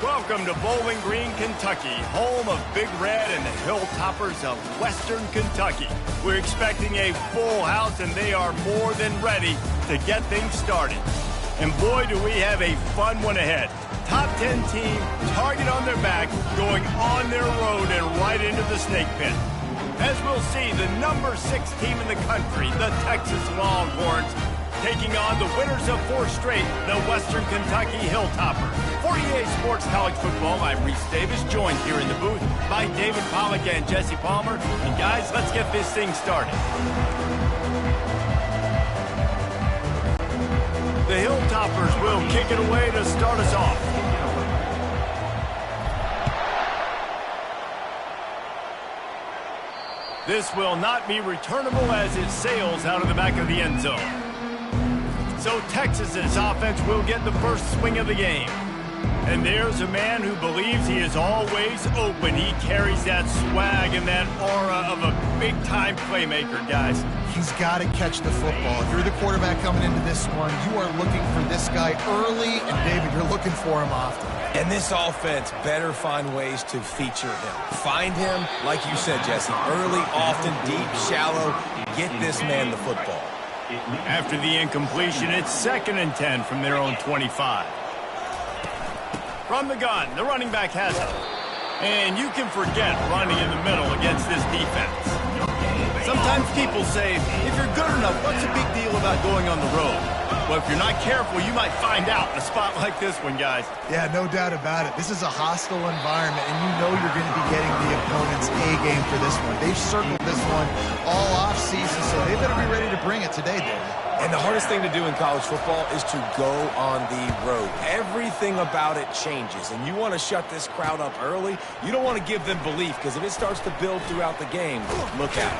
Welcome to Bowling Green, Kentucky, home of Big Red and the Hilltoppers of Western Kentucky. We're expecting a full house, and they are more than ready to get things started. And boy, do we have a fun one ahead. Top 10 team, target on their back, going on their road and right into the snake pit. As we'll see, the number 6 team in the country, the Texas Longhorns, taking on the winners of 4 straight, the Western Kentucky Hilltoppers. For EA Sports College Football, I'm Reese Davis, joined here in the booth by David Pollack and Jesse Palmer. And guys, let's get this thing started. The Hilltoppers will kick it away to start us off. This will not be returnable as it sails out of the back of the end zone. So Texas's offense will get the first swing of the game. And there's a man who believes he is always open. He carries that swag and that aura of a big-time playmaker, guys. He's got to catch the football. If you're the quarterback coming into this one, you are looking for this guy early, and David, you're looking for him often. And this offense better find ways to feature him. Find him, like you said, Jesse, early, often, deep, shallow. Get this man the football. After the incompletion, it's 2nd and 10 from their own 25. From the gun, the running back has it. And you can forget running in the middle against this defense. Sometimes people say, if you're good enough, what's the big deal about going on the road? Well, if you're not careful, you might find out in a spot like this one, guys. Yeah, no doubt about it. This is a hostile environment, and you know you're going to be getting the opponent's A-game for this one. They've circled this one all off-season, so they better be ready to bring it today, David. And the hardest thing to do in college football is to go on the road. Everything about it changes, and you want to shut this crowd up early. You don't want to give them belief, because if it starts to build throughout the game, look out.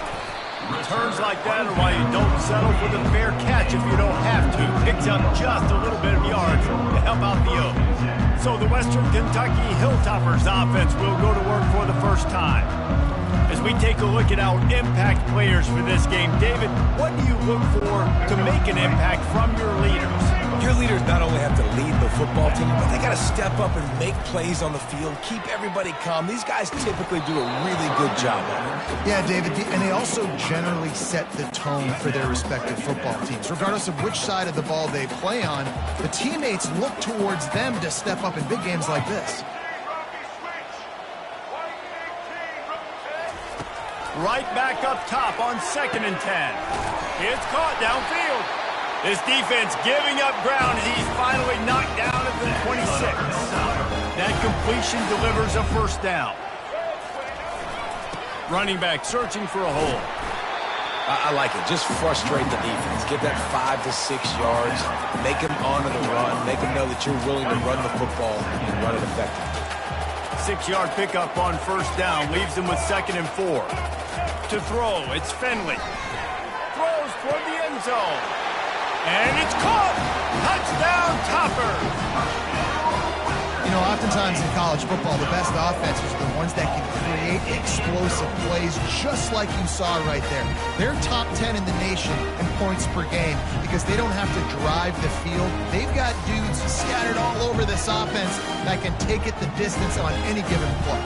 Returns like that are why you don't settle for the fair catch if you don't have to. Picks up just a little bit of yards to help out the O's. So the Western Kentucky Hilltoppers offense will go to work for the first time. As we take a look at our impact players for this game, David, what do you look for to make an impact from your leaders? Your leaders not only have to lead the football team, but they got to step up and make plays on the field, keep everybody calm. These guys typically do a really good job of it. Yeah, David, and they also generally set the tone for their respective football teams. Regardless of which side of the ball they play on, the teammates look towards them to step up in big games like this. Right back up top on 2nd and 10. It's caught downfield. This defense giving up ground as he's finally knocked down at the 26. That completion delivers a first down. Running back searching for a hole. I like it. Just frustrate the defense. Give that 5 to 6 yards. Make them honor the run. Make them know that you're willing to run the football and run it effectively. 6-yard pickup on first down leaves them with 2nd and 4. To throw, it's Finley. Throws toward the end zone. And it's caught! Touchdown, Topper! You know, oftentimes in college football, the best offenses are the ones that can create explosive plays just like you saw right there. They're top 10 in the nation in points per game because they don't have to drive the field. They've got dudes scattered all over this offense that can take it the distance on any given play.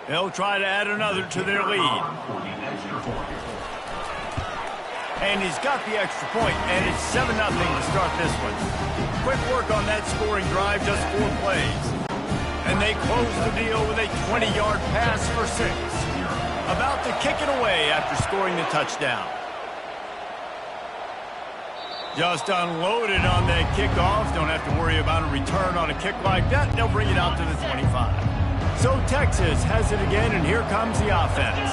They'll try to add another to their lead. And he's got the extra point, and it's 7-0 to start this one. Quick work on that scoring drive, just 4 plays. And they close the deal with a 20-yard pass for 6. About to kick it away after scoring the touchdown. Just unloaded on that kickoff. Don't have to worry about a return on a kick like that. They'll bring it out to the 25. So Texas has it again, and here comes the offense.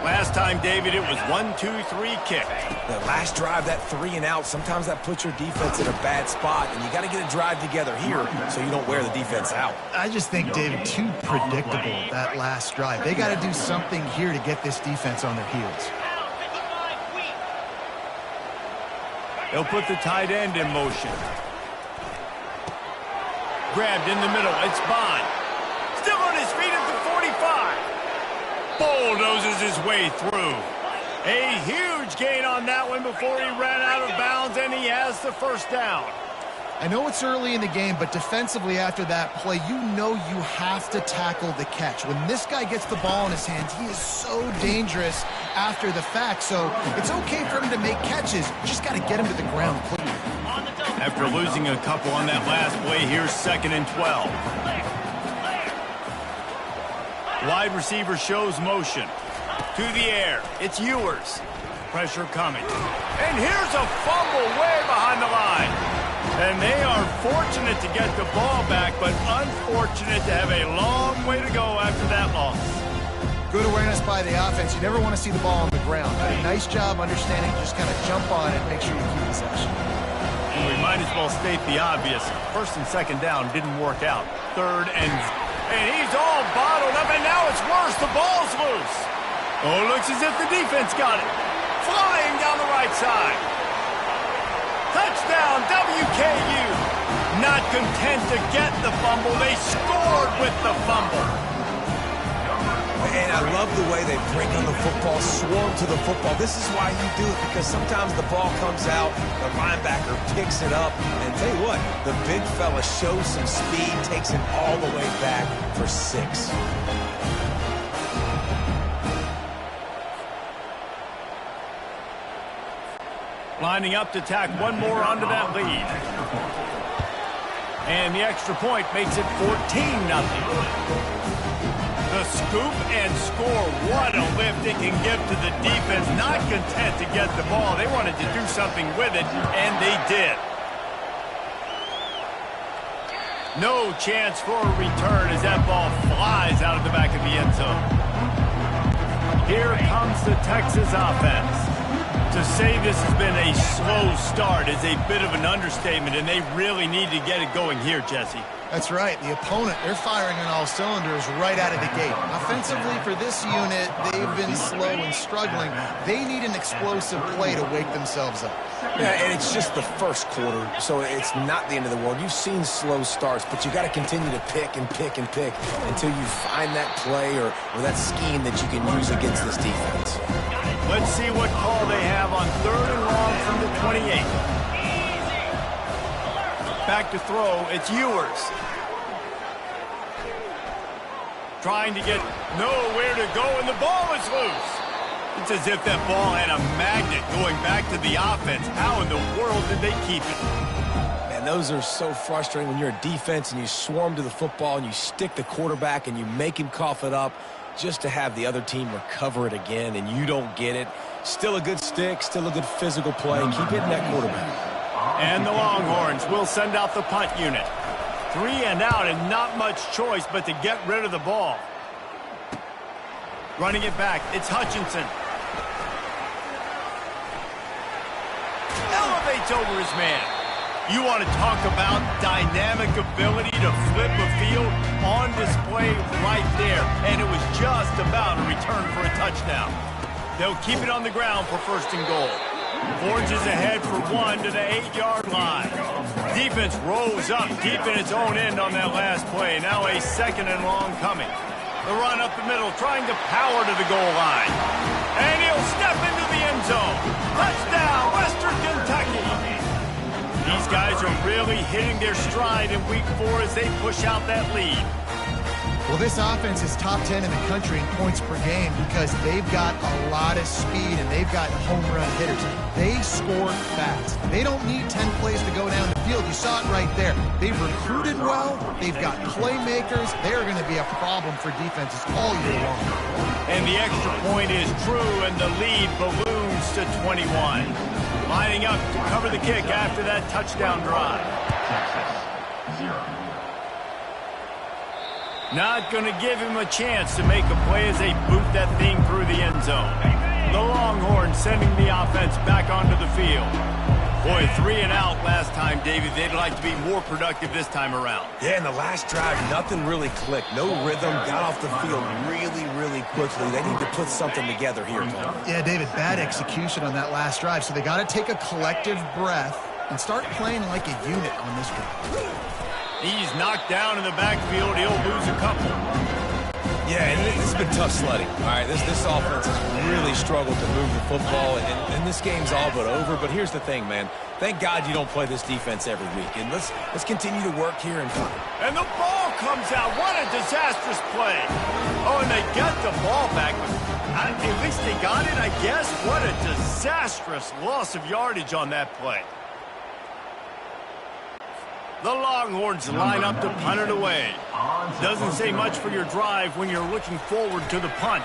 Last time, David, it was 1-2-3 kick. The last drive, that 3 and out, sometimes that puts your defense in a bad spot, and you got to get a drive together here so you don't wear the defense out. I just think, David, too predictable, that last drive. They got to do something here to get this defense on their heels. They'll put the tight end in motion. Grabbed in the middle. It's Bond. Still on his feet at the 45. Bulldozes his way through. A huge gain on that one before he ran out of bounds, and he has the first down. I know it's early in the game, but defensively after that play, you know you have to tackle the catch. When this guy gets the ball in his hands, he is so dangerous after the fact. So it's okay for him to make catches. You just got to get him to the ground quickly. After losing a couple on that last play, here's 2nd and 12. Wide receiver shows motion. To the air. It's Ewers. Pressure coming. And here's a fumble way behind the line. And they are fortunate to get the ball back, but unfortunate to have a long way to go after that loss. Good awareness by the offense. You never want to see the ball on the ground. But a nice job understanding to just kind of jump on it and make sure you keep possession. And we might as well state the obvious. 1st and 2nd down didn't work out. 3rd and he's all bottled up, and now it's worse. The ball's loose. Oh, looks as if the defense got it. Flying down the right side. Touchdown, WKU. Not content to get the fumble, they scored with the fumble. And I love the way they break on the football, swarm to the football. This is why you do it, because sometimes the ball comes out, the linebacker picks it up, and tell you what, the big fella shows some speed, takes it all the way back for 6. Lining up to tack one more onto that lead. And the extra point makes it 14-0. The scoop and score. What a lift it can give to the defense. Not content to get the ball. They wanted to do something with it, and they did. No chance for a return as that ball flies out of the back of the end zone. Here comes the Texas offense. To say this has been a slow start is a bit of an understatement, and they really need to get it going here, Jesse. That's right. The opponent, they're firing on all cylinders right out of the gate. Offensively, for this unit, they've been slow and struggling. They need an explosive play to wake themselves up. Yeah, and it's just the first quarter, so it's not the end of the world. You've seen slow starts, but you got to continue to pick and pick and pick until you find that play or that scheme that you can use against this defense. Let's see what call they have on 3rd and long from the 28. Back to throw, it's Ewers. Trying to get nowhere to go, and the ball is loose. It's as if that ball had a magnet going back to the offense. How in the world did they keep it? Man, those are so frustrating when you're a defense and you swarm to the football and you stick the quarterback and you make him cough it up just to have the other team recover it again and you don't get it. Still a good stick, still a good physical play. Keep hitting that quarterback. And the Longhorns will send out the punt unit. 3 and out, and not much choice but to get rid of the ball. Running it back, it's Hutchinson. Elevates over his man. You want to talk about dynamic ability to flip a field on display right there. And it was just about a return for a touchdown. They'll keep it on the ground for 1st and goal. Orange is ahead for 1 to the 8-yard line. Defense rolls up deep in its own end on that last play. Now a 2nd and long coming. The run up the middle, trying to power to the goal line. And he'll step into the end zone. Touchdown, Western Kentucky. These guys are really hitting their stride in week 4 as they push out that lead. Well, this offense is top 10 in the country in points per game because they've got a lot of speed and they've got home run hitters. They score fast. They don't need 10 plays to go down the field. You saw it right there. They've recruited well. They've got playmakers. They're going to be a problem for defenses all year long. And the extra point is true, and the lead balloons to 21. Lining up to cover the kick after that touchdown drive. Not going to give him a chance to make a play as they boot that thing through the end zone. The Longhorns sending the offense back onto the field. Boy, 3 and out last time, David. They'd like to be more productive this time around. Yeah, in the last drive, nothing really clicked. No rhythm, got off the field really, really quickly. They need to put something together here, Tom. Yeah, David, bad execution on that last drive. So they got to take a collective breath and start playing like a unit on this one. He's knocked down in the backfield. He'll lose a couple. Yeah, and this has been tough sledding. All right, this offense has really struggled to move the football, and this game's all but over. But here's the thing, man. Thank God you don't play this defense every week. And let's continue to work here and the ball comes out. What a disastrous play. Oh, and they get the ball back. At least they got it, I guess. What a disastrous loss of yardage on that play. The Longhorns line up to punt it away. Doesn't say much for your drive when you're looking forward to the punt.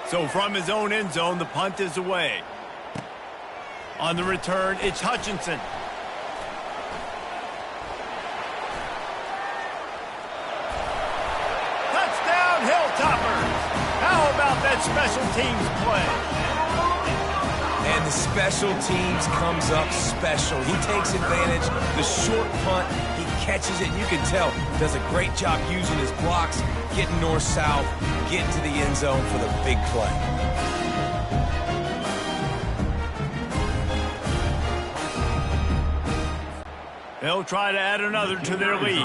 So from his own end zone, the punt is away. On the return, it's Hutchinson. Touchdown, Hilltoppers! How about that special teams play? And the special teams comes up special. He takes advantage. The short punt, he catches it. You can tell does a great job using his blocks, getting north-south, getting to the end zone for the big play. They'll try to add another to their lead.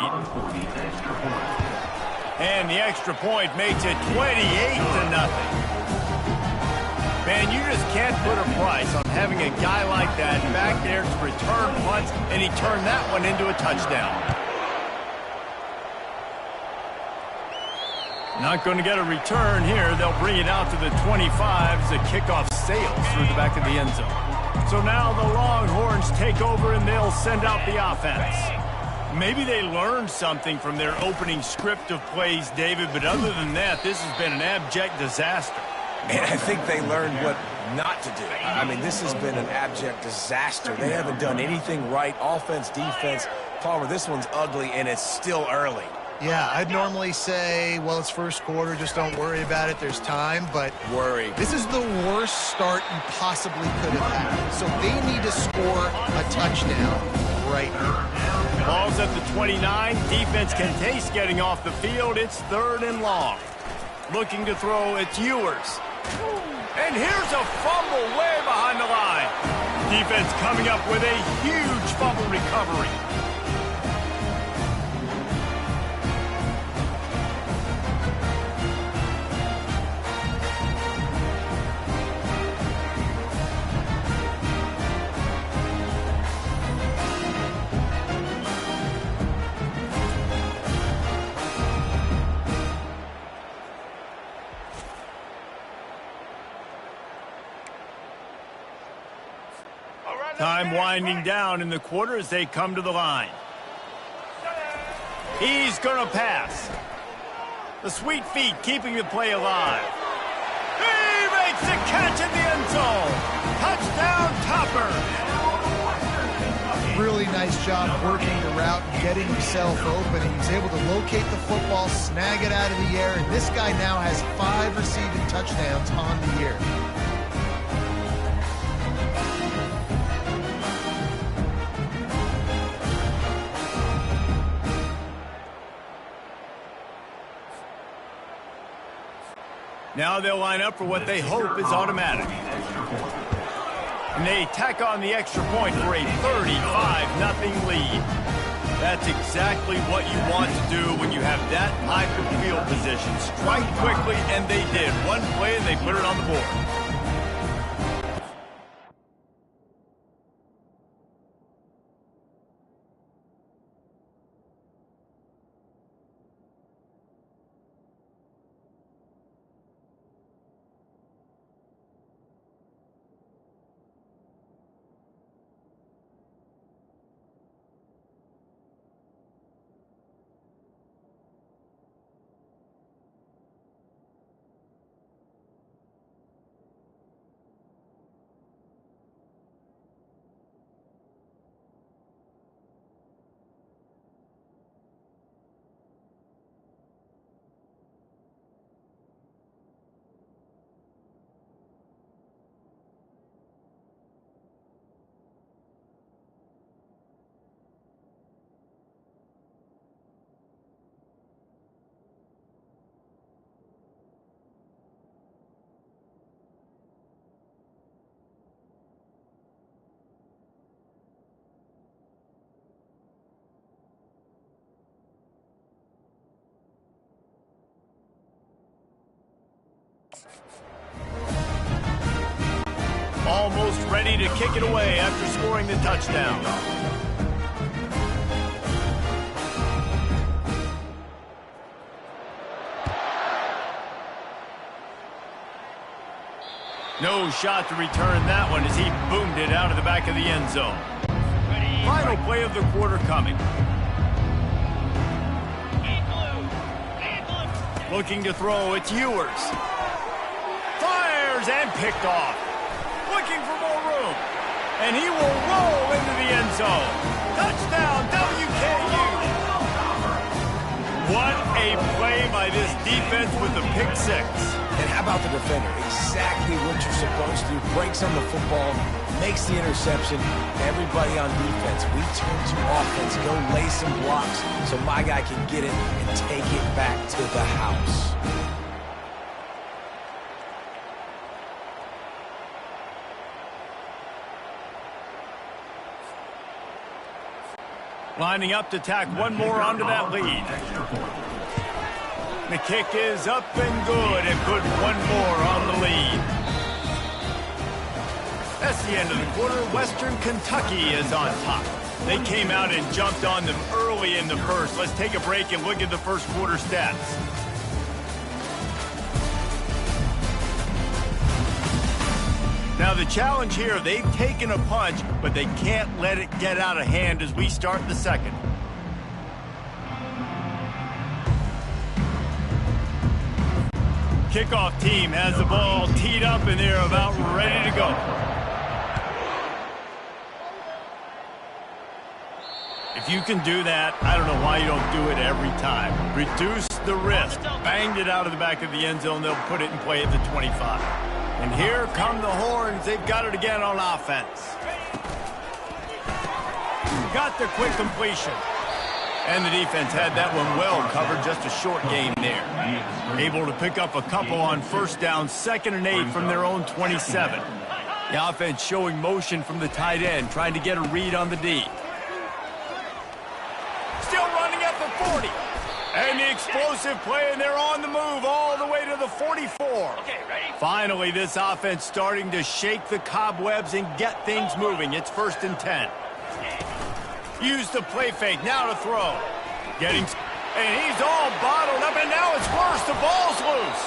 And the extra point makes it 28-0. Man, you just can't put a price on having a guy like that back there to return punts, and he turned that one into a touchdown. Not going to get a return here. They'll bring it out to the 25 as the kickoff sails through the back of the end zone. So now the Longhorns take over, and they'll send out the offense. Maybe they learned something from their opening script of plays, David, but other than that, this has been an abject disaster. And I think they learned what not to do. I mean, this has been an abject disaster. They haven't done anything right. Offense, defense. Palmer, this one's ugly, and it's still early. Yeah, I'd normally say, well, it's first quarter, just don't worry about it, there's time, but this is the worst start you possibly could have had. So they need to score a touchdown right now. Ball's at the 29. Defense can taste getting off the field. It's 3rd and long. Looking to throw, it's Ewers. And here's a fumble way behind the line. Defense coming up with a huge fumble recovery. Time winding down in the quarter as they come to the line. He's going to pass. The sweet feet keeping the play alive. He makes the catch in the end zone. Touchdown, Toppers. Really nice job working the route and getting himself open. He was able to locate the football, snag it out of the air, and this guy now has 5 receiving touchdowns on the year. Now they'll line up for what they hope is automatic. And they tack on the extra point for a 35-0 lead. That's exactly what you want to do when you have that type of field position. Strike quickly, and they did. One play, and they put it on the board. Almost ready to kick it away after scoring the touchdown. No shot to return that one as he boomed it out of the back of the end zone. Final play of the quarter coming. Looking to throw, it's Ewers. Fires and picked off. Looking for more room. And he will roll into the end zone. Touchdown, WKU. What a play by this defense with the pick six. And how about the defender? Exactly what you're supposed to do. Breaks on the football, makes the interception. Everybody on defense, we turn to offense. Go lay some blocks so my guy can get it and take it back to the house. Lining up to tack one more onto that lead. The kick is up and good and put one more on the lead. That's the end of the quarter. Western Kentucky is on top. They came out and jumped on them early in the first. Let's take a break and look at the first quarter stats. Now the challenge here, they've taken a punch, but they can't let it get out of hand as we start the second. Kickoff team has the ball teed up and they're about ready to go. If you can do that, I don't know why you don't do it every time. Reduce the risk. Banged it out of the back of the end zone. They'll put it in play at the 25. And here come the horns. They've got it again on offense. Got the quick completion. And the defense had that one well covered, just a short game there. Able to pick up a couple on first down, 2nd and 8 from their own 27. The offense showing motion from the tight end, trying to get a read on the D. Still running at the 40. And the explosive play, and they're on the move all the way to the 44. Okay, ready? Finally, this offense starting to shake the cobwebs and get things moving. It's 1st and 10. Use the play fake, now to throw. And he's all bottled up, and now it's worse. The ball's loose.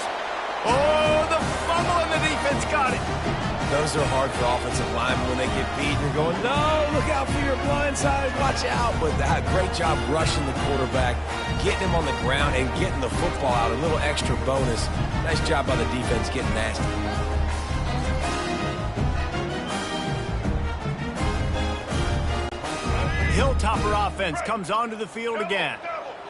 Oh, the fumble, and the defense got it. Those are hard for offensive linemen when they get beat. You're going, no, look out for your blind side, watch out. But great job rushing the quarterback, getting him on the ground, and getting the football out. A little extra bonus. Nice job by the defense getting nasty. Hilltopper offense comes onto the field again.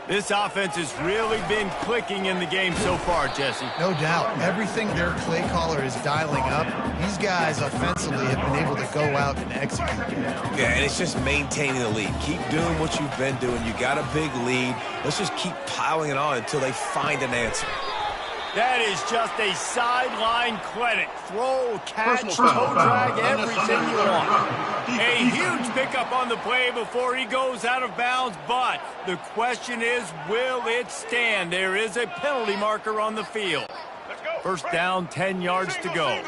This offense has really been clicking in the game so far, Jesse. No doubt. Everything their play caller is dialing up, these guys offensively have been able to go out and execute. Yeah, and it's just maintaining the lead. Keep doing what you've been doing. You got a big lead. Let's just keep piling it on until they find an answer. That is just a sideline clinic. Throw, catch, toe drag, everything you want. A huge pickup on the play before he goes out of bounds, but the question is, will it stand? There is a penalty marker on the field. First down, 10 yards to go.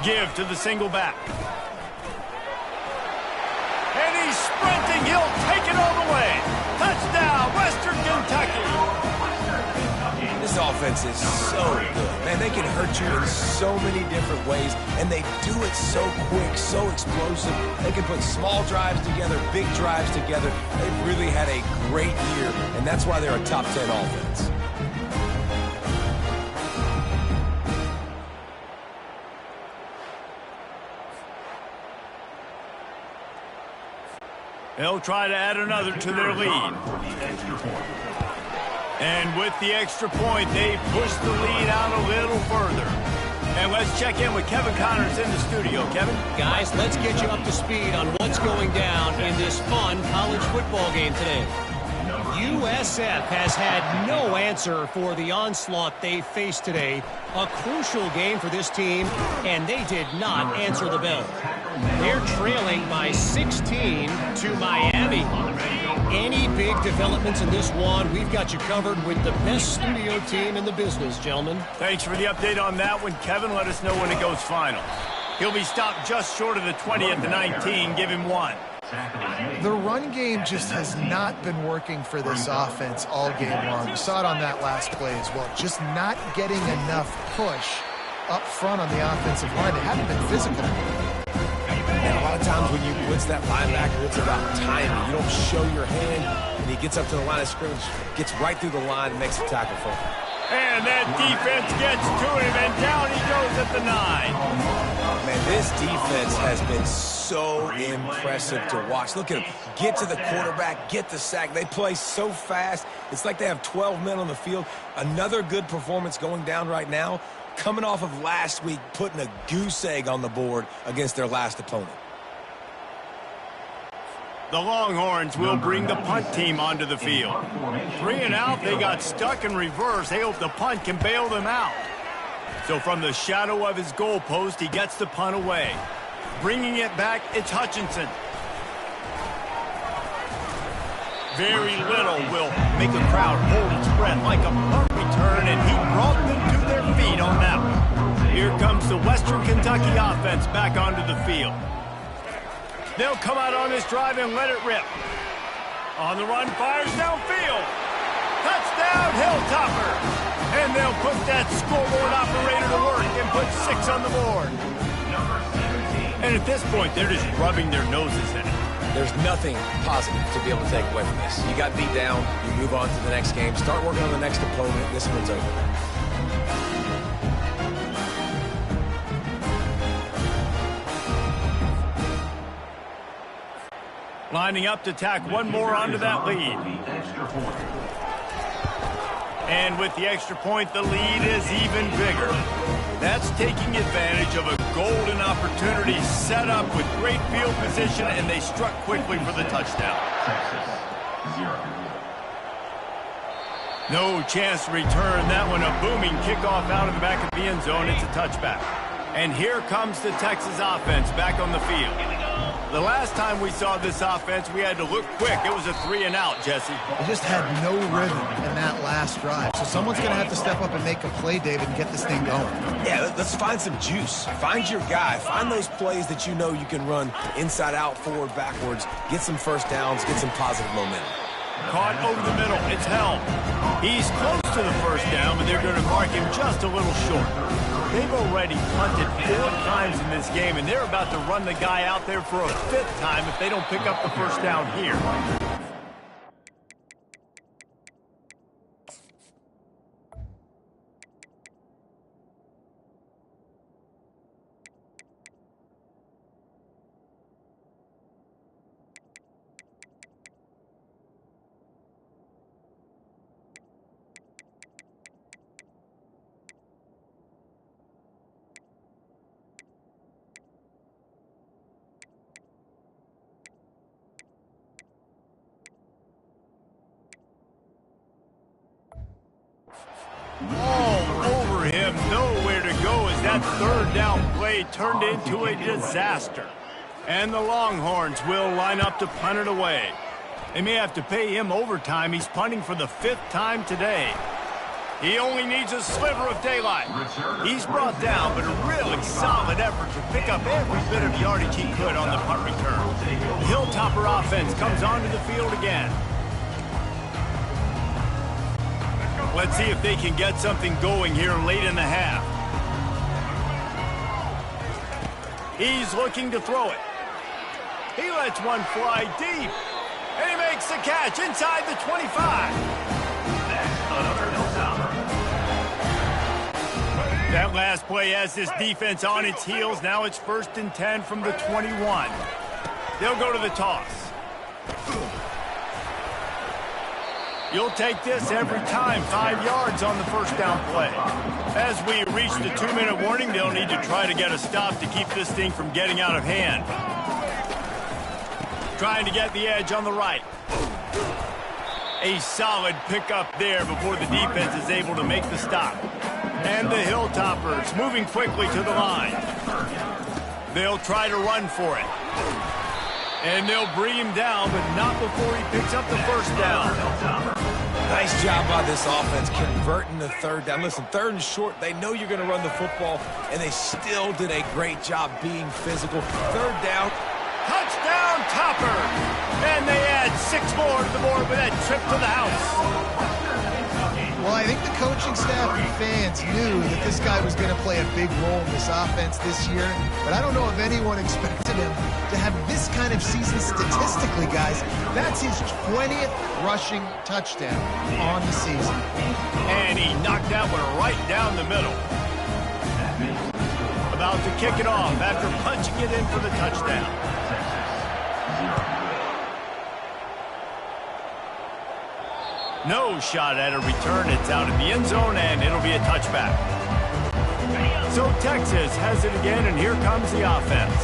Give to the single back. And he's sprinting. He'll take it all the way. Touchdown, Western Kentucky. This offense is so good. Man, they can hurt you in so many different ways, and they do it so quick, so explosive. They can put small drives together, big drives together. They've really had a great year, and that's why they're a top 10 offense. They'll try to add another to their lead. And with the extra point, they push the lead out a little further. And let's check in with Kevin Connors in the studio. Kevin? Guys, let's get you up to speed on what's going down in this fun college football game today. USF has had no answer for the onslaught they faced today. A crucial game for this team, and they did not answer the bell. They're trailing by 16 to Miami. Any big developments in this one, we've got you covered with the best studio team in the business, gentlemen. Thanks for the update on that one, Kevin. Let us know when it goes final. He'll be stopped just short of the 20 at the 19. Give him 1. The run game just has not been working for this offense all game long. You saw it on that last play as well. Just not getting enough push up front on the offensive line. They haven't been physical. And a lot of times when you blitz that linebacker, it's about timing. You don't show your hand, and he gets up to the line of scrimmage, gets right through the line, and makes a tackle for him. And that defense gets to him, and down he goes at the 9. Man, this defense has been so impressive to watch. Look at them. Get to the quarterback, get the sack. They play so fast. It's like they have 12 men on the field. Another good performance going down right now, coming off of last week, putting a goose egg on the board against their last opponent. The Longhorns will bring the punt team onto the field. 3 and out, they got stuck in reverse. They hope the punt can bail them out. So from the shadow of his goalpost, he gets the punt away. Bringing it back, it's Hutchinson. Very little will make a crowd hold its breath like a punt return, and he brought them to their feet on that one. Here comes the Western Kentucky offense back onto the field. They'll come out on this drive and let it rip. On the run, fires downfield. Touchdown, Hilltopper. And they'll put that scoreboard operator to work and put 6 on the board. And at this point, they're just rubbing their noses in it. There's nothing positive to be able to take away from this. You got beat down, you move on to the next game, start working on the next opponent. This one's over. Lining up to tack one more onto that lead. And with the extra point, the lead is even bigger. That's taking advantage of a golden opportunity set up with great field position, and they struck quickly for the touchdown. No chance to return that one. A booming kickoff out of the back of the end zone. It's a touchback. And here comes the Texas offense back on the field. The last time we saw this offense, we had to look quick. It was a 3 and out, Jesse. They just had no rhythm in that last drive. So someone's going to have to step up and make a play, David, and get this thing going. Yeah, let's find some juice. Find your guy. Find those plays that you know you can run inside out, forward, backwards. Get some first downs. Get some positive momentum. Caught over the middle. It's held. He's close to the first down, but they're going to mark him just a little short. They've already punted 4 times in this game, and they're about to run the guy out there for a 5th time if they don't pick up the first down here. All over him, nowhere to go as that 3rd down play turned into a disaster. And the Longhorns will line up to punt it away. They may have to pay him overtime. He's punting for the 5th time today. He only needs a sliver of daylight. He's brought down, but a really solid effort to pick up every bit of yardage he could on the punt return. The Hilltopper offense comes onto the field again. Let's see if they can get something going here late in the half. He's looking to throw it. He lets one fly deep. And he makes the catch inside the 25. That last play has this defense on its heels. Now it's 1st and 10 from the 21. They'll go to the toss. You'll take this every time. 5 yards on the first down play. As we reach the 2-minute warning, they'll need to try to get a stop to keep this thing from getting out of hand. Trying to get the edge on the right. A solid pickup there before the defense is able to make the stop. And the Hilltoppers moving quickly to the line. They'll try to run for it. And they'll bring him down, but not before he picks up the first down. Nice job by this offense converting the third down. Listen, third and short, they know you're going to run the football, and they still did a great job being physical. Third down. Touchdown, Topper! And they add 6 more to the board with that trip to the house. Well, I think the coaching staff and fans knew that this guy was going to play a big role in this offense this year, but I don't know if anyone expected him to have this kind of season statistically, guys. That's his 20th rushing touchdown on the season. And he knocked that one right down the middle. About to kick it off after punching it in for the touchdown. No shot at a return. It's out of the end zone, and it'll be a touchback. So Texas has it again, and here comes the offense.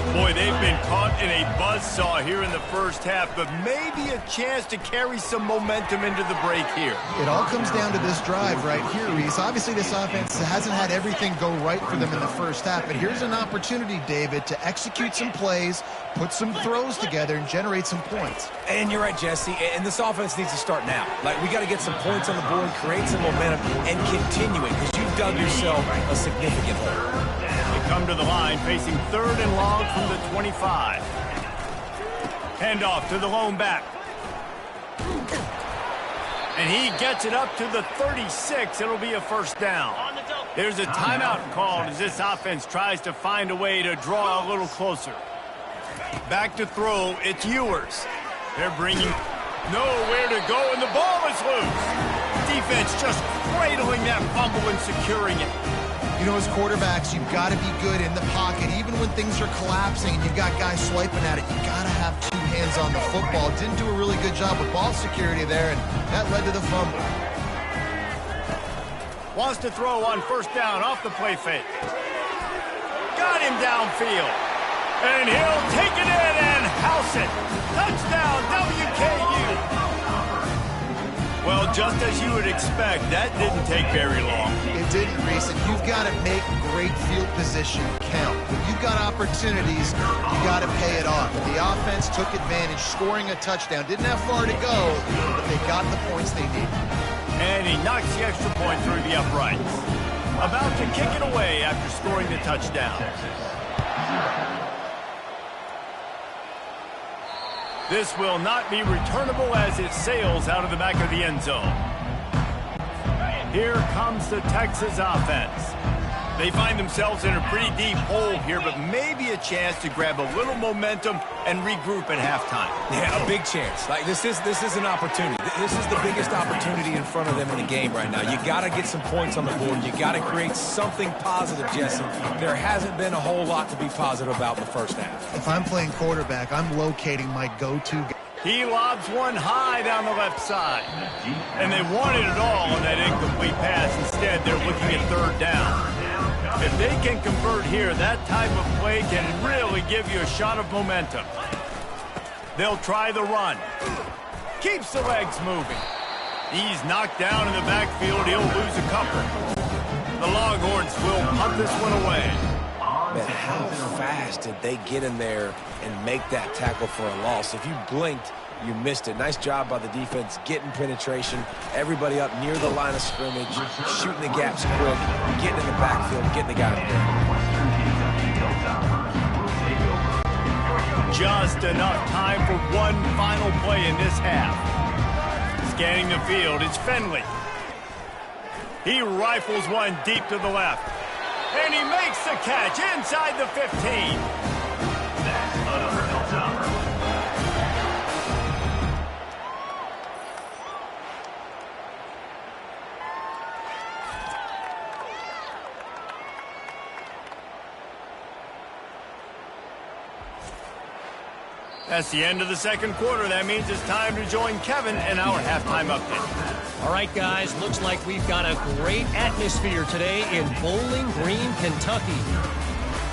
Boy, they've been caught in a buzzsaw here in the first half, but maybe a chance to carry some momentum into the break here. It all comes down to this drive right here, Reese. Obviously, this offense hasn't had everything go right for them in the first half, but here's an opportunity, David, to execute some plays, put some throws together, and generate some points. And you're right, Jesse, and this offense needs to start now. Like, we got to get some points on the board, create some momentum, and continue it, because you've dug yourself a significant hole. Come to the line, facing 3rd and long from the 25. Handoff to the lone back. And he gets it up to the 36. It'll be a first down. There's a timeout called as this offense tries to find a way to draw a little closer. Back to throw, it's Ewers. They're bringing nowhere to go, and the ball is loose. Defense just cradling that fumble and securing it. You know, as quarterbacks, you've got to be good in the pocket. Even when things are collapsing and you've got guys swiping at it, you got to have 2 hands on the football. Didn't do a really good job with ball security there, and that led to the fumble. Wants to throw on first down off the play fake. Got him downfield. And he'll take it in and house it. Touchdown, WKU. Well, just as you would expect, that didn't take very long. It didn't, Reese, and you've got to make great field position count. When you've got opportunities, you got to pay it off. And the offense took advantage, scoring a touchdown. Didn't have far to go, but they got the points they needed. And he knocks the extra point through the uprights. About to kick it away after scoring the touchdown. This will not be returnable as it sails out of the back of the end zone. Here comes the Texas offense. They find themselves in a pretty deep hole here, but maybe a chance to grab a little momentum and regroup at halftime. Yeah, a big chance. Like, this is an opportunity. This is the biggest opportunity in front of them in the game right now. You got to get some points on the board. You got to create something positive, Jesse. There hasn't been a whole lot to be positive about in the first half. If I'm playing quarterback, I'm locating my go-to guy. He lobs one high down the left side. And they wanted it all on that incomplete pass. Instead, they're looking at 3rd down. If they can convert here, that type of play can really give you a shot of momentum. They'll try the run. Keeps the legs moving. He's knocked down in the backfield. He'll lose a couple. The Longhorns will punt this one away. Man, how fast did they get in there and make that tackle for a loss? If you blinked, you missed it. Nice job by the defense getting penetration. Everybody up near the line of scrimmage, shooting the gaps quick, getting in the backfield, getting the guy in there. Just enough time for one final play in this half. Scanning the field, it's Finley. He rifles one deep to the left. And he makes the catch inside the 15. That's the end of the second quarter. That means it's time to join Kevin in our halftime update. All right, guys, looks like we've got a great atmosphere today in Bowling Green, Kentucky.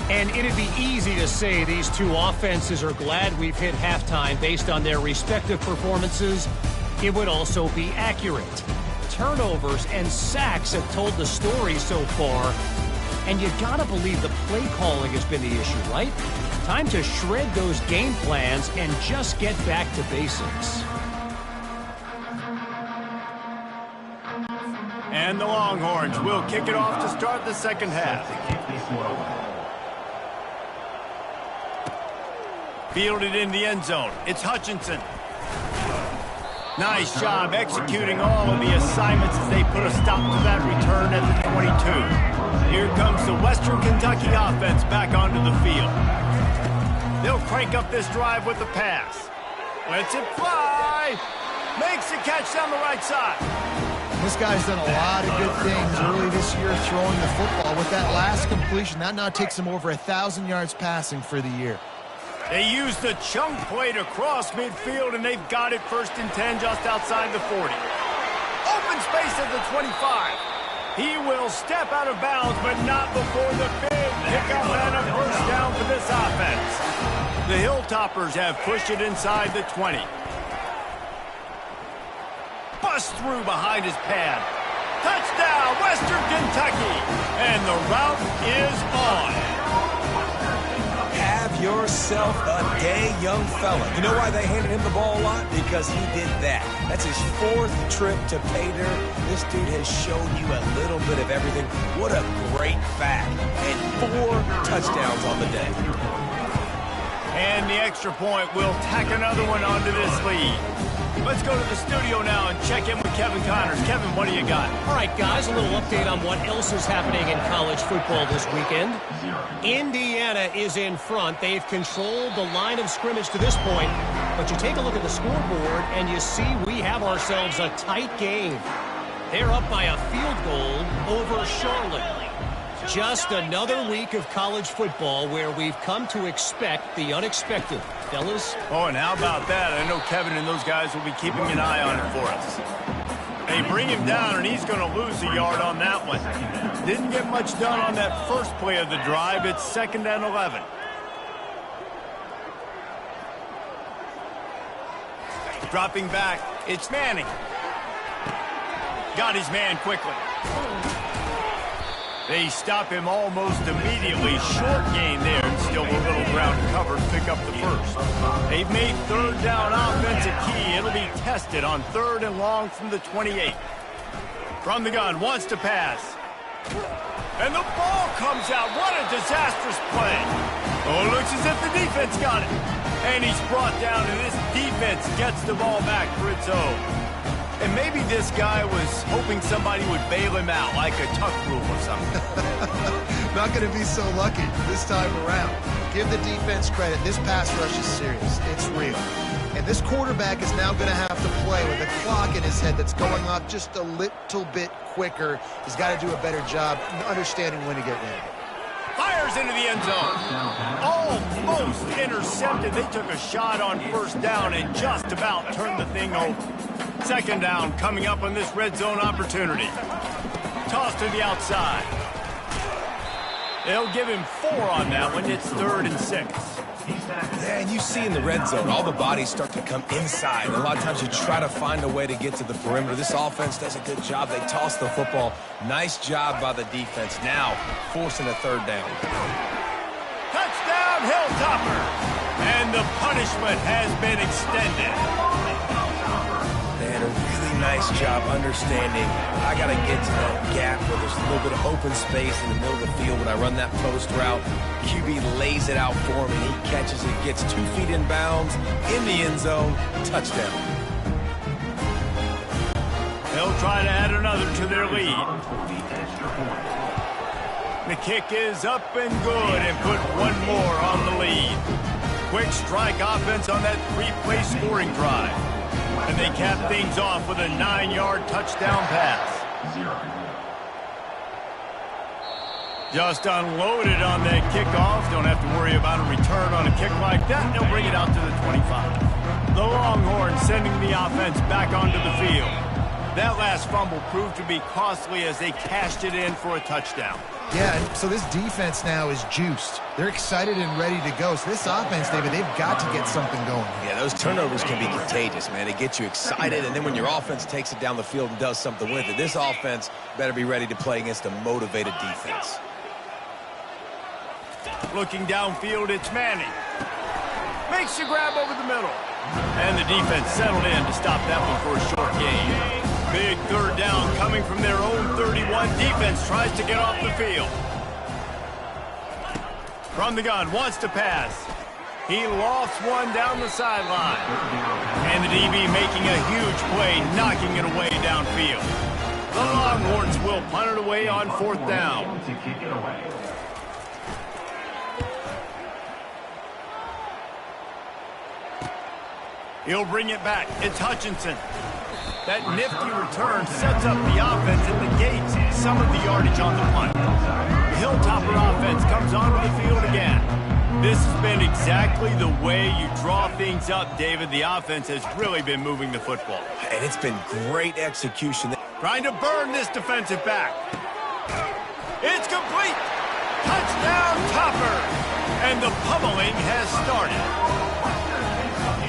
And it'd be easy to say these two offenses are glad we've hit halftime based on their respective performances. It would also be accurate. Turnovers and sacks have told the story so far. And you gotta believe the play calling has been the issue, right? Time to shred those game plans and just get back to basics. And the Longhorns will kick it off to start the second half. Fielded in the end zone. It's Hutchinson. Nice job executing all of the assignments as they put a stop to that return at the 22. Here comes the Western Kentucky offense back onto the field. They'll crank up this drive with the pass. Lets it fly. Makes the catch down the right side. This guy's done a lot of good things early this year throwing the football. With that last completion, that now takes him over 1,000 yards passing for the year. They use the chunk play to cross midfield, and they've got it 1st and 10 just outside the 40. Open space at the 25. He will step out of bounds, but not before the big pickup and a first down for this offense. The Hilltoppers have pushed it inside the 20. Bust through behind his pad. Touchdown, Western Kentucky. And the route is on. Have yourself a day, young fella. You know why they handed him the ball a lot? Because he did that. That's his 4th trip to pay dirt. This dude has shown you a little bit of everything. What a great fact. And 4 touchdowns on the day. And the extra point will tack another one onto this lead. Let's go to the studio now and check in with Kevin Connors. Kevin, what do you got? All right, guys, a little update on what else is happening in college football this weekend. Indiana is in front. They've controlled the line of scrimmage to this point. But you take a look at the scoreboard, and you see we have ourselves a tight game. They're up by a field goal over Charlotte. Just another week of college football where we've come to expect the unexpected. Fellas? Oh, and how about that? I know Kevin and those guys will be keeping an eye on it for us. They bring him down, and he's going to lose a yard on that one. Didn't get much done on that first play of the drive. It's 2nd and 11. Dropping back, it's Manning. Got his man quickly. They stop him almost immediately. Short gain there, and still a little ground covered. Pick up the first. They've made 3rd down offense a key. It'll be tested on 3rd and long from the 28. From the gun, wants to pass. And the ball comes out. What a disastrous play. Oh, it looks as if the defense got it. And he's brought down, and this defense gets the ball back for its own. And maybe this guy was hoping somebody would bail him out, like a tuck rule or something. Not going to be so lucky this time around. Give the defense credit. This pass rush is serious. It's real. And this quarterback is now going to have to play with a clock in his head that's going off just a little bit quicker. He's got to do a better job understanding when to get ready. Fires into the end zone. Almost intercepted. They took a shot on 1st down and just about turned the thing over. 2nd down coming up on this red zone opportunity. Toss to the outside. They'll give him 4 on that one. It's 3rd and 6. Yeah, and you see in the red zone, all the bodies start to come inside. A lot of times you try to find a way to get to the perimeter. This offense does a good job. They toss the football. Nice job by the defense. Now, forcing a 3rd down. Touchdown, Hilltopper! And the punishment has been extended. They had a really nice job understanding I got to get to that gap where there's a little bit of open space in the middle of the field. When I run that post route, QB lays it out for him, and he catches it, gets 2 feet in bounds, in the end zone, touchdown. They'll try to add another to their lead. The kick is up and good, and put 1 more on the lead. Quick strike offense on that 3-play scoring drive. And they cap things off with a 9-yard touchdown pass. Just unloaded on that kickoff. Don't have to worry about a return on a kick like that. They'll bring it out to the 25. The Longhorns sending the offense back onto the field. That last fumble proved to be costly as they cashed it in for a touchdown. Yeah, so this defense now is juiced. They're excited and ready to go. So this offense, David, they've got to get something going. Yeah, those turnovers can be contagious, man. They get you excited, and then when your offense takes it down the field and does something with it, this offense better be ready to play against a motivated defense. Looking downfield, it's Manning. Makes the grab over the middle. And the defense settled in to stop that one for a short gain. Big third down coming from their own 31. Defense tries to get off the field. From the gun, wants to pass. He lost one down the sideline. And the DB making a huge play, knocking it away downfield. The Longhorns will punt it away on 4th down. He'll bring it back. It's Hutchinson. That nifty return sets up the offense and negates some of the yardage on the punt. The Hilltopper offense comes onto the field again. This has been exactly the way you draw things up, David. The offense has really been moving the football. And it's been great execution. Trying to burn this defensive back. It's complete. Touchdown, Topper. And the pummeling has started.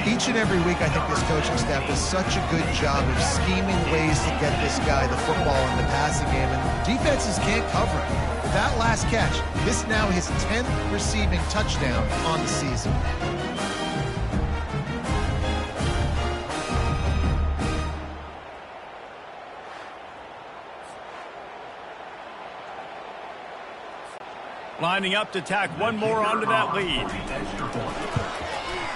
Each and every week, I think this coaching staff does such a good job of scheming ways to get this guy the football in the passing game, and defenses can't cover it. With that last catch, this now his 10th receiving touchdown on the season. Lining up to tack one more onto that lead.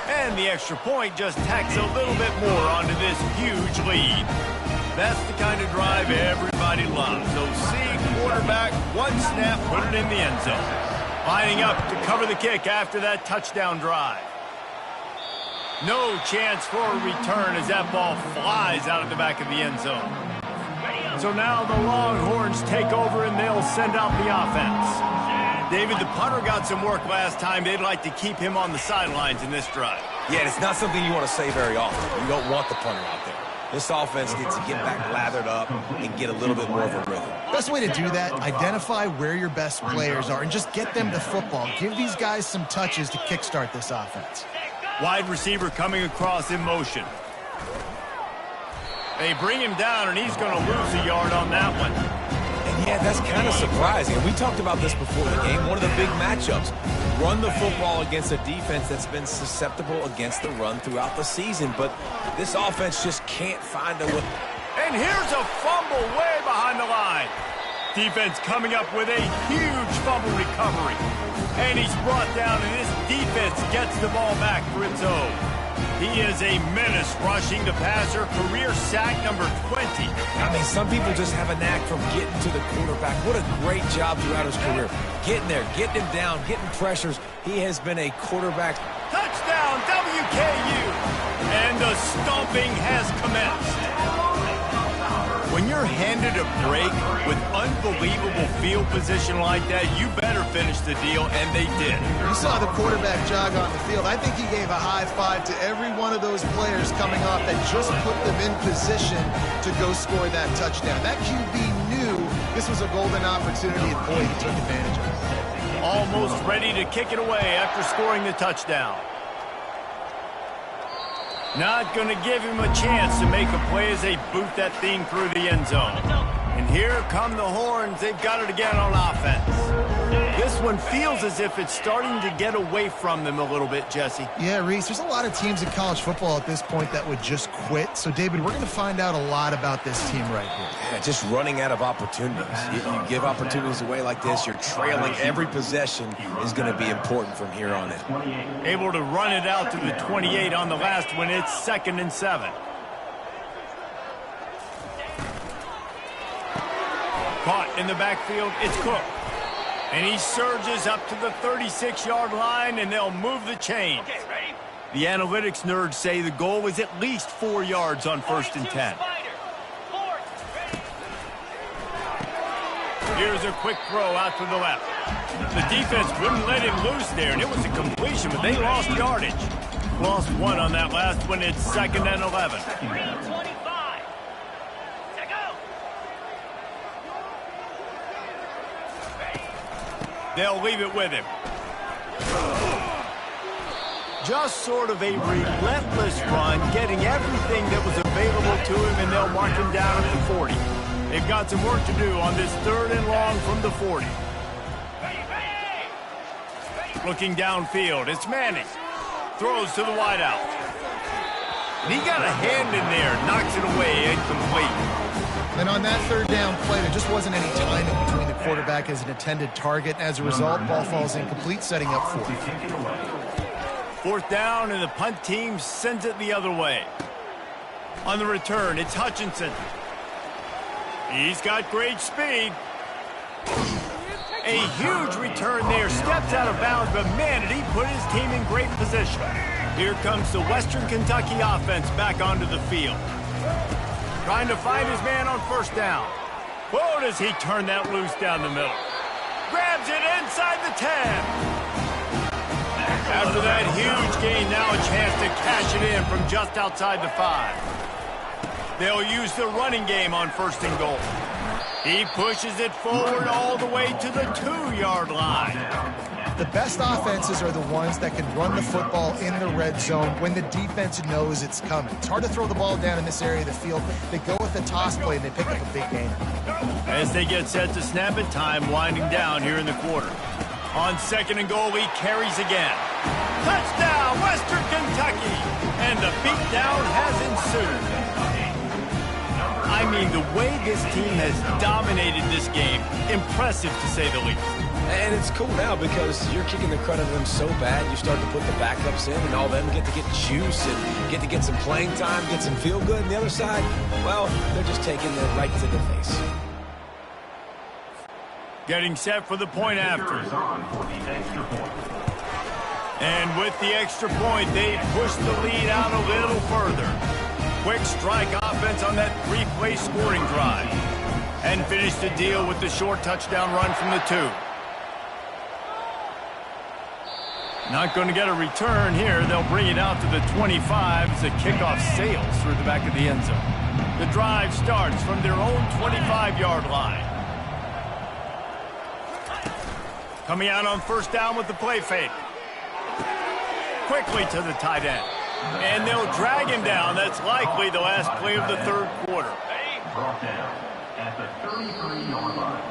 And the extra point just tacks a little bit more onto this huge lead. That's the kind of drive everybody loves. So see quarterback, one snap, put it in the end zone. Lining up to cover the kick after that touchdown drive. No chance for a return as that ball flies out of the back of the end zone. So now the Longhorns take over and they'll send out the offense. David, the punter got some work last time. They'd like to keep him on the sidelines in this drive. Yeah, it's not something you want to say very often. You don't want the punter out there. This offense needs to get back lathered up and get a little bit more of a rhythm. Best way to do that, identify where your best players are and just get them the football. Give these guys some touches to kickstart this offense. Wide receiver coming across in motion. They bring him down, and he's going to lose a yard on that one. And yeah, that's kind of surprising. And we talked about this before the game. One of the big matchups. Run the football against a defense that's been susceptible against the run throughout the season. But this offense just can't find a way. And here's a fumble way behind the line. Defense coming up with a huge fumble recovery. And he's brought down, and this defense gets the ball back for its own. He is a menace rushing the passer. Career sack number 20. I mean, some people just have a knack from getting to the quarterback. What a great job throughout his career. Getting there, getting him down, getting pressures. He has been a quarterback. Touchdown, WKU. And the stomping has commenced. When you're handed a break with unbelievable field position like that, you better finish the deal, and they did. You saw the quarterback jog on the field. I think he gave a high five to every one of those players coming off that just put them in position to go score that touchdown. That QB knew this was a golden opportunity, and boy, he took advantage of it. Almost ready to kick it away after scoring the touchdown. Not going to give him a chance to make a play as they boot that thing through the end zone. And here come the Horns. They've got it again on offense. This one feels as if it's starting to get away from them a little bit, Jesse. Yeah, Reese, there's a lot of teams in college football at this point that would just quit. So, David, we're going to find out a lot about this team right here. Yeah, just running out of opportunities. You give opportunities away like this, you're trailing. Every possession is going to be important from here on in. Able to run it out to the 28 on the last one. It's 2nd and 7. Caught in the backfield, it's Cook. And he surges up to the 36-yard line, and they'll move the chain. The analytics nerds say the goal is at least 4 yards on 1st and 10. Here's a quick throw out to the left. The defense wouldn't let him loose there, and it was a completion, but they lost yardage. Lost one on that last one. It's 2nd and 11. They'll leave it with him. Just sort of a relentless run, getting everything that was available to him, and they'll mark him down at the 40. They've got some work to do on this 3rd and long from the 40. Looking downfield, it's Manning. Throws to the wideout. And he got a hand in there, knocks it away, incomplete. And on that third down play, there just wasn't any timing between the quarterback as an intended target. As a result, ball falls incomplete, setting up fourth. Fourth down, and the punt team sends it the other way. On the return, it's Hutchinson. He's got great speed. A huge return there, steps out of bounds, but man, did he put his team in great position. Here comes the Western Kentucky offense back onto the field. Trying to find his man on first down. Whoa, does he turn that loose down the middle. Grabs it inside the 10. After that huge gain, now a chance to cash it in from just outside the 5. They'll use the running game on first and goal. He pushes it forward all the way to the 2-yard line. The best offenses are the ones that can run the football in the red zone when the defense knows it's coming. It's hard to throw the ball down in this area of the field. They go with the toss play and they pick up a big gain. As they get set to snap it, time winding down here in the quarter. On second and goal, he carries again. Touchdown, Western Kentucky! And the beatdown has ensued. I mean, the way this team has dominated this game, impressive to say the least. And it's cool now because you're kicking the crud out of them so bad, you start to put the backups in, and all of them get to get juice and get to get some playing time, get some feel good. And the other side, well, they're just taking it right to the face. Getting set for the point after. And with the extra point, they push the lead out a little further. Quick strike offense on that 3-play scoring drive. And finish the deal with the short touchdown run from the 2. Not going to get a return here. They'll bring it out to the 25 as the kickoff sails through the back of the end zone. The drive starts from their own 25-yard line. Coming out on first down with the play fake. Quickly to the tight end. And they'll drag him down. That's likely the last play of the third quarter. Brought down at the 33-yard line.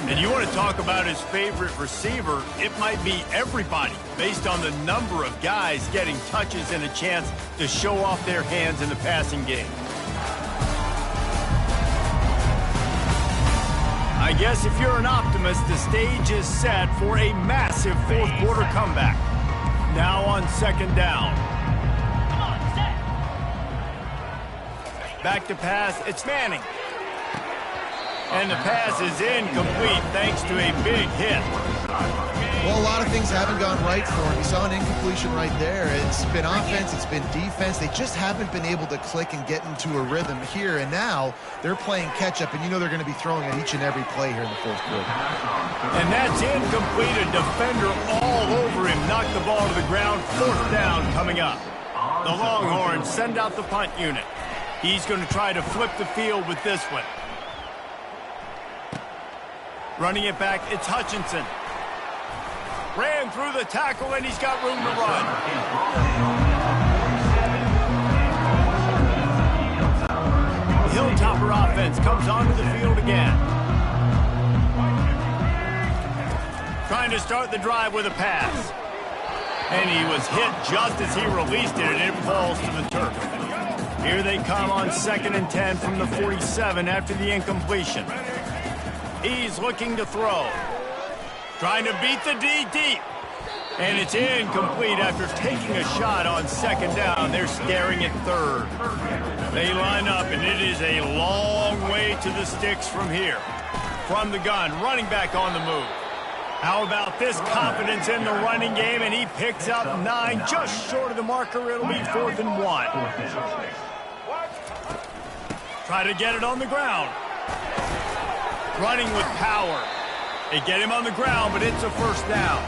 And you want to talk about his favorite receiver, it might be everybody, based on the number of guys getting touches and a chance to show off their hands in the passing game. I guess if you're an optimist, the stage is set for a massive fourth quarter comeback. Now on second down. Back to pass, it's Manning. And the pass is incomplete thanks to a big hit. Well, a lot of things haven't gone right for him. You saw an incompletion right there. It's been offense, it's been defense. They just haven't been able to click and get into a rhythm here. And now they're playing catch-up, and you know they're going to be throwing at each and every play here in the fourth quarter. And that's incomplete. A defender all over him. Knocked the ball to the ground. Fourth down coming up. The Longhorns send out the punt unit. He's going to try to flip the field with this one. Running it back, it's Hutchinson. Ran through the tackle, and he's got room to run. The Hilltopper offense comes onto the field again. Trying to start the drive with a pass. And he was hit just as he released it, and it falls to the turf. Here they come on 2nd and 10 from the 47 after the incompletion. He's looking to throw. Trying to beat the D deep. And it's incomplete after taking a shot on second down. They're staring at third. They line up, and it is a long way to the sticks from here. From the gun, running back on the move. How about this confidence in the running game? And he picks up 9, just short of the marker. It'll be 4th and 1. Try to get it on the ground. Running with power. They get him on the ground, but it's a first down.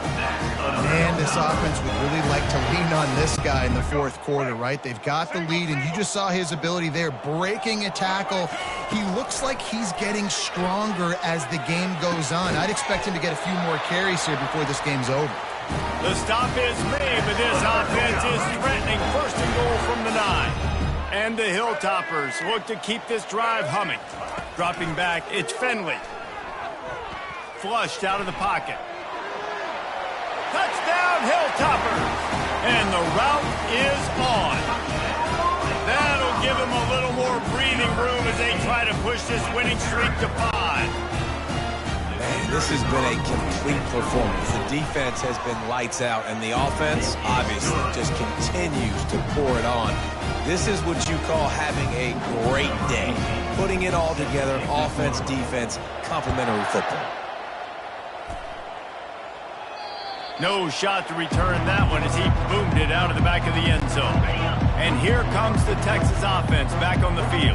Man, this offense would really like to lean on this guy in the fourth quarter, right? They've got the lead, and you just saw his ability there, breaking a tackle. He looks like he's getting stronger as the game goes on. I'd expect him to get a few more carries here before this game's over. The stop is made, but this offense is threatening. First and goal from the 9. And the Hilltoppers look to keep this drive humming. Dropping back, it's Fenley. Flushed out of the pocket. Touchdown, Hilltoppers! And the route is on. That'll give them a little more breathing room as they try to push this winning streak to 5. Man, this has been a complete performance. The defense has been lights out, and the offense, obviously, just continues to pour it on. This is what you call having a great day. Putting it all together, offense, defense, complementary football. No shot to return that one as he boomed it out of the back of the end zone. And here comes the Texas offense back on the field.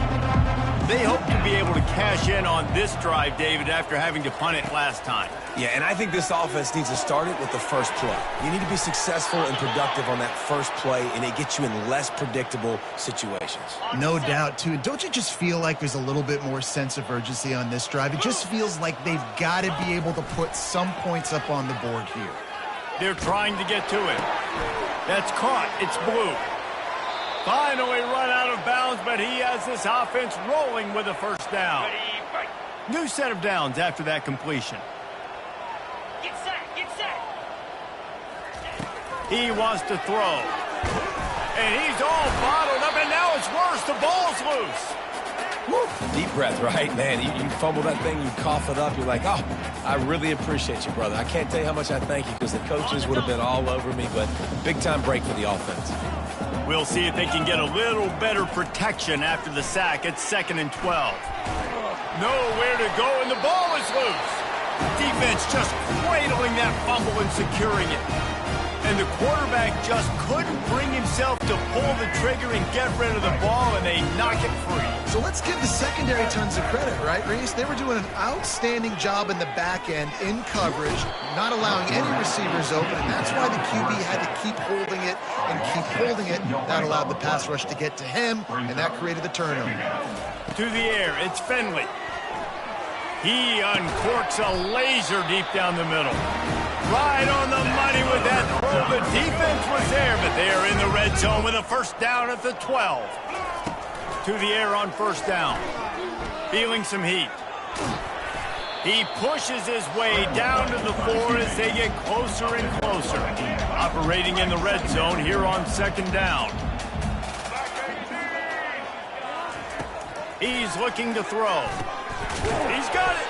They hope to be able to cash in on this drive, David, after having to punt it last time. Yeah, and I think this offense needs to start it with the first play. You need to be successful and productive on that first play, and it gets you in less predictable situations. No doubt, too. Don't you just feel like there's a little bit more sense of urgency on this drive? It just feels like they've got to be able to put some points up on the board here. They're trying to get to it. That's caught. It's blue. Finally run out of bounds, but he has this offense rolling with a first down. New set of downs after that completion. Get set, get set. He wants to throw. And he's all bottled up, and now it's worse. The ball's loose. Woo. Deep breath, right? Man, you fumble that thing, you cough it up, you're like, oh, I really appreciate you, brother. I can't tell you how much I thank you because the coaches would have been all over me, but big-time break for the offense. We'll see if they can get a little better protection after the sack. It's 2nd and 12. Nowhere to go, and the ball is loose. Defense just cradling that fumble and securing it. And the quarterback just couldn't bring himself to pull the trigger and get rid of the ball, and they knock it free. So let's give the secondary tons of credit, right, Reese? They were doing an outstanding job in the back end in coverage, not allowing any receivers open, and that's why the QB had to keep holding it and keep holding it. That allowed the pass rush to get to him, and that created the turnover. To the air, it's Finley. He uncorks a laser deep down the middle. Right on the money with that throw. The defense was there, but they are in the red zone with a first down at the 12. To the air on first down. Feeling some heat. He pushes his way down to the floor as they get closer and closer. Operating in the red zone here on 2nd down. He's looking to throw. He's got it.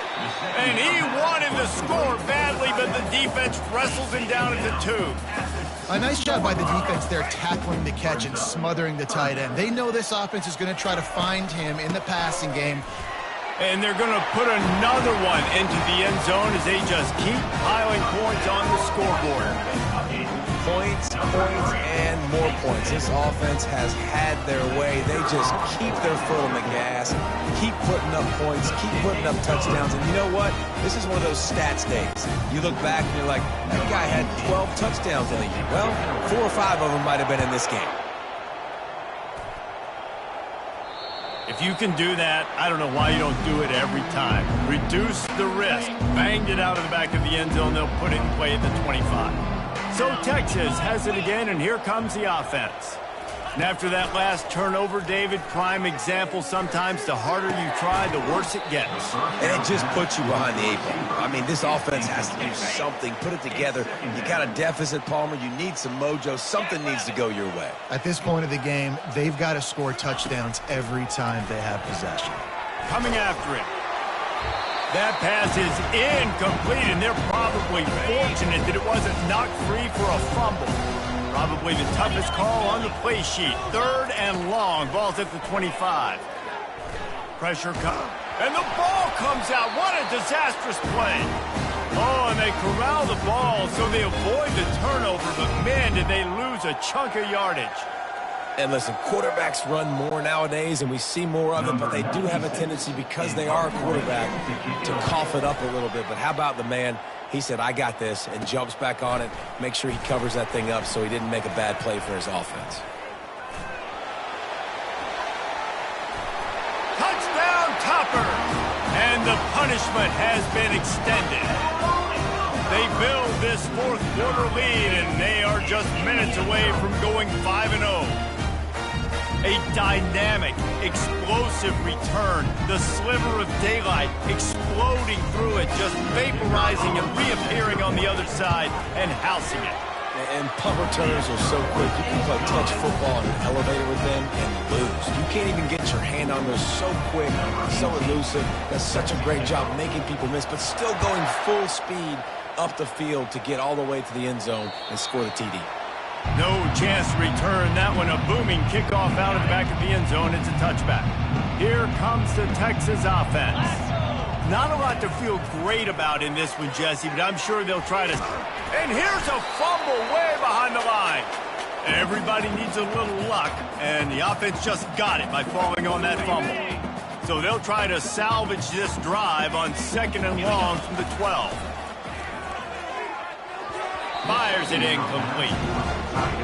And he wanted to score badly, but the defense wrestles him down at the 2. A nice job by the defense there tackling the catch and smothering the tight end. They know this offense is going to try to find him in the passing game. And they're going to put another one into the end zone as they just keep piling points on the scoreboard. Points, and more points. This offense has had their way. They just keep their foot on the gas, keep putting up points, keep putting up touchdowns. And you know what? This is one of those stats days. You look back and you're like, that guy had 12 touchdowns in a year. Well, 4 or 5 of them might have been in this game. If you can do that, I don't know why you don't do it every time. Reduce the risk. Banged it out of the back of the end zone. They'll put it in play at the 25. So Texas has it again, and here comes the offense. And after that last turnover, David, prime example, sometimes the harder you try, the worse it gets. And it just puts you behind the 8 ball. I mean, this offense has to do something, put it together. You got a deficit, Palmer. You need some mojo. Something needs to go your way. At this point of the game, they've got to score touchdowns every time they have possession. Coming after it. That pass is incomplete, and they're probably fortunate that it wasn't knocked free for a fumble. Probably the toughest call on the play sheet. 3rd and long. Ball's at the 25. Pressure comes. And the ball comes out. What a disastrous play. Oh, and they corral the ball so they avoid the turnover. But, man, did they lose a chunk of yardage. And listen, quarterbacks run more nowadays, and we see more of it, but they do have a tendency, because they are a quarterback, to cough it up a little bit. But how about the man? He said, I got this, and jumps back on it, make sure he covers that thing up so he didn't make a bad play for his offense. Touchdown, Topper! And the punishment has been extended. They build this 4th quarter lead, and they are just minutes away from going 5-0. A dynamic, explosive return. The sliver of daylight exploding through it just just vaporizing and reappearing on the other side and housing it. And punt returners are so quick. You can play touch football in an elevator with them and lose. You can't even get your hand on those. So quick, so elusive. Does such a great job making people miss, but still going full speed up the field to get all the way to the end zone and score the TD. No chance to return that one. A booming kickoff out of the back of the end zone. It's a touchback. Here comes the Texas offense. Not a lot to feel great about in this one, Jesse, but I'm sure they'll try to... And here's a fumble way behind the line. Everybody needs a little luck, and the offense just got it by falling on that fumble. So they'll try to salvage this drive on 2nd and long from the 12. Fires it incomplete.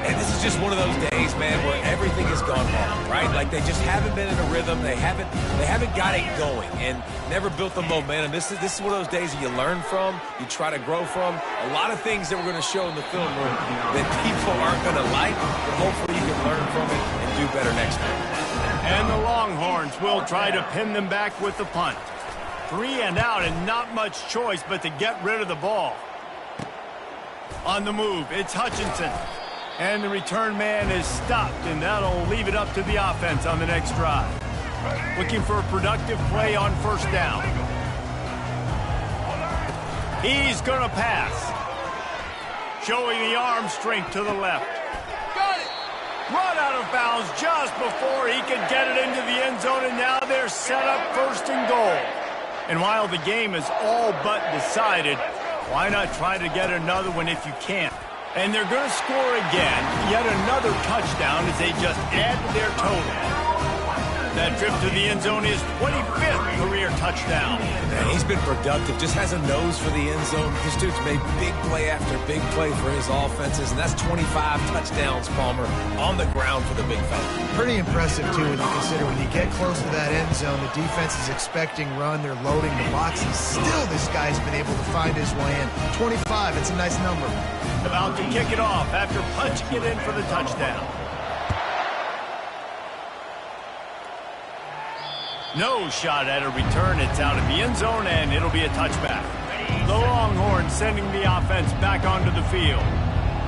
And this is just one of those days, man, where everything has gone wrong, right? Like they just haven't been in a rhythm. They haven't got it going and never built the momentum. This is one of those days that you learn from, you try to grow from. A lot of things that we're going to show in the film room that people aren't going to like, but hopefully you can learn from it and do better next time. And the Longhorns will try to pin them back with the punt. 3 and out and not much choice but to get rid of the ball. On the move, it's Hutchinson. And the return man is stopped, and that'll leave it up to the offense on the next drive. Looking for a productive play on 1st down. He's going to pass. Showing the arm strength to the left. Got it! Run out of bounds just before he could get it into the end zone, and now they're set up 1st and goal. And while the game is all but decided, why not try to get another one if you can? And they're going to score again. Yet another touchdown as they just add to their total. That trip to the end zone is 25th career touchdown. And he's been productive. Just has a nose for the end zone. This dude's made big play after big play for his offenses. And that's 25 touchdowns, Palmer, on the ground for the big fella. Pretty impressive, too, when you consider when you get close to that end zone, the defense is expecting run. They're loading the boxes. Still, this guy's been able to find his way in. 25, it's a nice number. About to kick it off after punching it in for the touchdown. No shot at a return. It's out of the end zone, and it'll be a touchback. The Longhorns sending the offense back onto the field.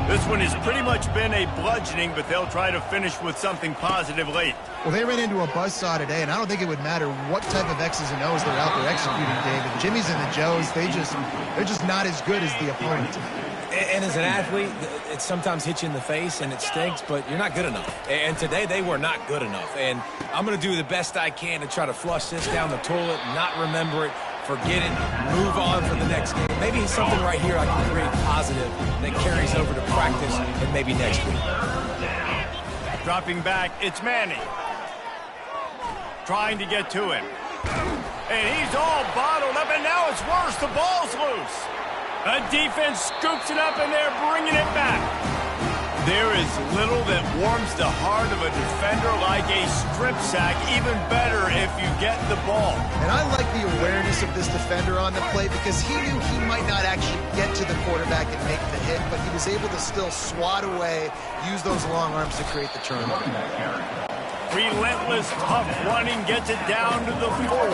This one has pretty much been a bludgeoning, but they'll try to finish with something positive late. Well, they ran into a buzzsaw today, and I don't think it would matter what type of X's and O's they're out there executing, David. Jimmy's and the Joes, they're just not as good as the opponent. And as an athlete, it sometimes hits you in the face and it stinks, but you're not good enough. And today they were not good enough. And I'm going to do the best I can to try to flush this down the toilet, not remember it, forget it, move on for the next game. Maybe something right here I can create positive that carries over to practice and maybe next week. Dropping back, it's Manning. Trying to get to him. And he's all bottled up, and now it's worse. The ball's loose. The defense scoops it up, and they're bringing it back. There is little that warms the heart of a defender like a strip sack, even better if you get the ball. And I like the awareness of this defender on the play because he knew he might not actually get to the quarterback and make the hit, but he was able to still swat away, use those long arms to create the turnover. Relentless, tough running gets it down to the 4.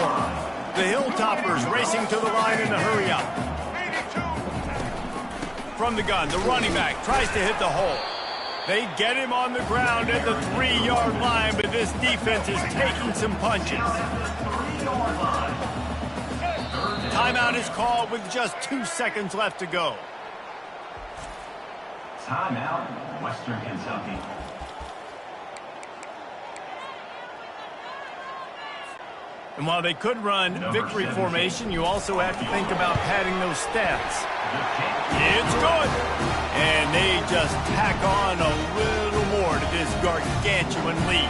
The Hilltoppers racing to the line in a hurry-up. From the gun, the running back tries to hit the hole. They get him on the ground at the 3-yard line, but this defense is taking some punches. Timeout is called with just 2 seconds left to go. Timeout, Western Kentucky. And while they could run victory formation, you also have to think about padding those stats. It's good. And they just tack on a little more to this gargantuan lead.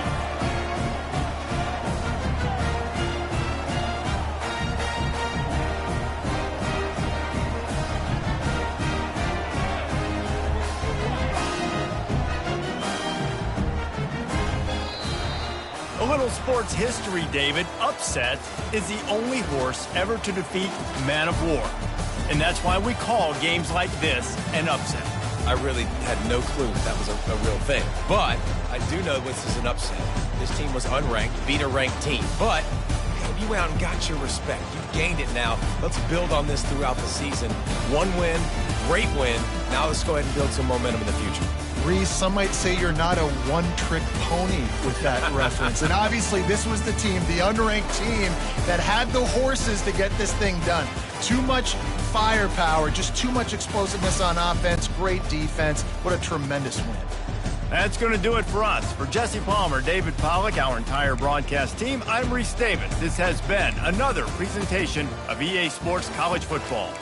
A little sports history, David. Upset is the only horse ever to defeat Man of War. And that's why we call games like this an upset. I really had no clue that was a real thing. But I do know this is an upset. This team was unranked, beat a ranked team. But have You went out and got your respect. You gained it now. Let's build on this throughout the season. One win, great win. Now let's go ahead and build some momentum in the future. Reese, some might say you're not a one-trick pony with that reference. And obviously, this was the team, the unranked team, that had the horses to get this thing done. Too much firepower, just too much explosiveness on offense, great defense. What a tremendous win. That's going to do it for us. For Jesse Palmer, David Pollack, our entire broadcast team, I'm Reese Davis. This has been another presentation of EA Sports College Football.